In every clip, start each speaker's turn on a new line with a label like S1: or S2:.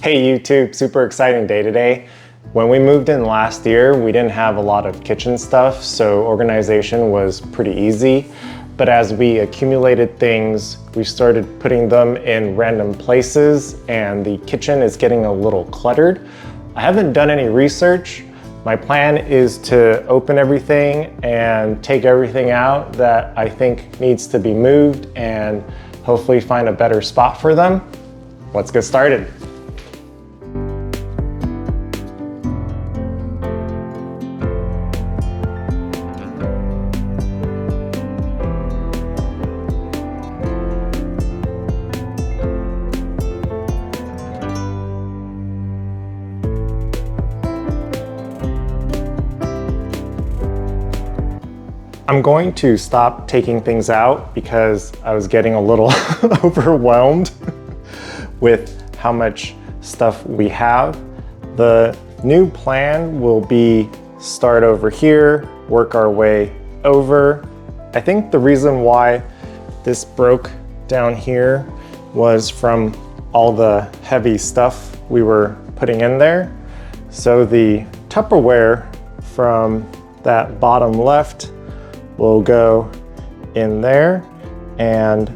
S1: Hey YouTube, super exciting day today. When we moved in last year, we didn't have a lot of kitchen stuff, so organization was pretty easy. But as we accumulated things, we started putting them in random places and the kitchen is getting a little cluttered. I haven't done any research. My plan is to open everything and take everything out that I think needs to be moved and hopefully find a better spot for them. Let's get started. I'm going to stop taking things out because I was getting a little overwhelmed with how much stuff we have. The new plan will be start over here, work our way over. I think the reason why this broke down here was from all the heavy stuff we were putting in there. So the Tupperware from that bottom left will go in there, and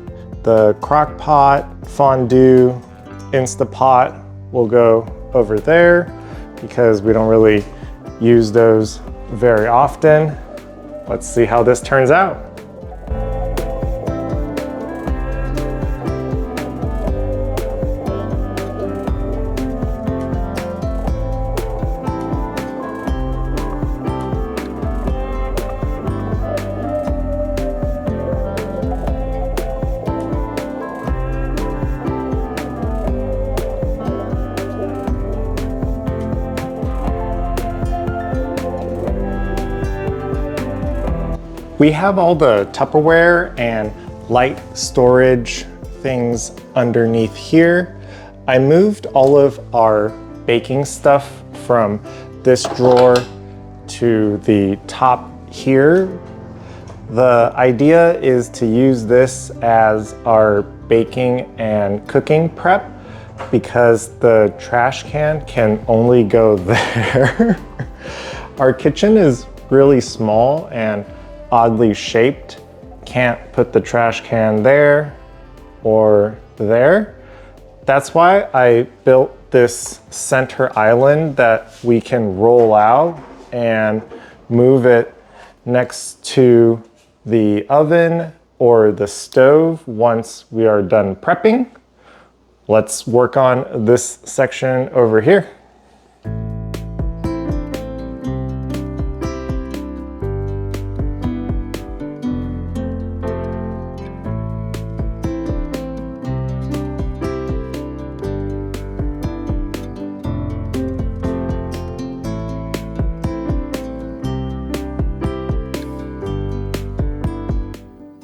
S1: the crock pot, fondue, Instapot will go over there because we don't really use those very often. Let's see how this turns out. We have all the Tupperware and light storage things underneath here. I moved all of our baking stuff from this drawer to the top here. The idea is to use this as our baking and cooking prep because the trash can only go there. Our kitchen is really small and oddly shaped. Can't put the trash can there or there. That's why I built this center island that we can roll out and move it next to the oven or the stove once we are done prepping. Let's work on this section over here.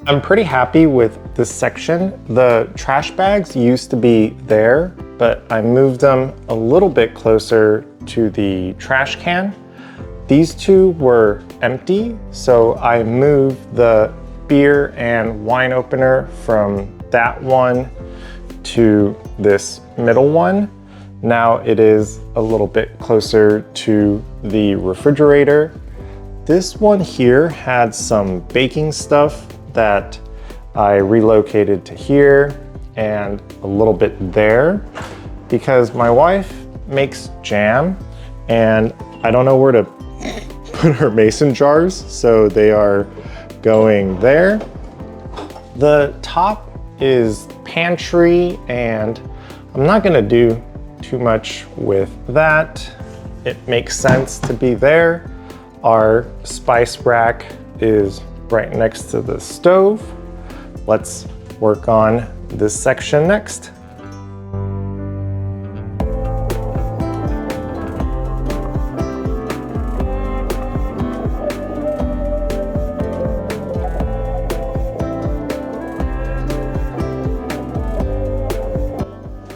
S1: I'm pretty happy with this section. The trash bags used to be there, but I moved them a little bit closer to the trash can. These two were empty, so I moved the beer and wine opener from that one to this middle one. Now it is a little bit closer to the refrigerator. This one here had some baking stuff that I relocated to here and a little bit there because my wife makes jam and I don't know where to put her mason jars, so they are going there. The top is pantry and I'm not gonna do too much with that. It makes sense to be there. Our spice rack is right next to the stove. Let's work on this section next.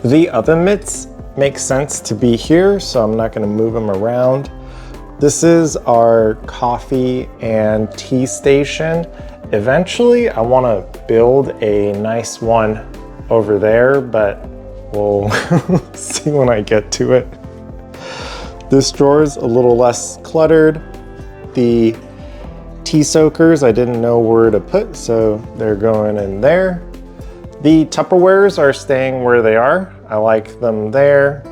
S1: The oven mitts make sense to be here, so I'm not going to move them around. This is our coffee and tea station. Eventually, I want to build a nice one over there, but We'll see when I get to it. This drawer's a little less cluttered. The tea soakers I didn't know where to put, so they're going in there. The Tupperwares are staying where they are. I like them there.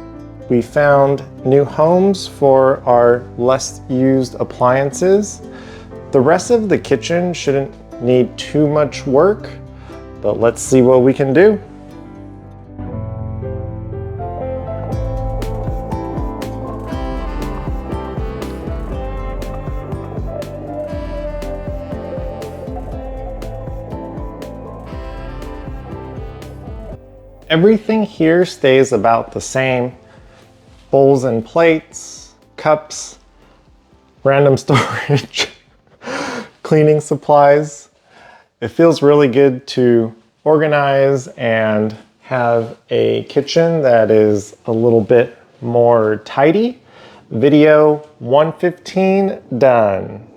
S1: We found new homes for our less used appliances. The rest of the kitchen shouldn't need too much work, but let's see what we can do. Everything here stays about the same. Bowls and plates, cups, random storage, cleaning supplies. It feels really good to organize and have a kitchen that is a little bit more tidy. Video 115 done.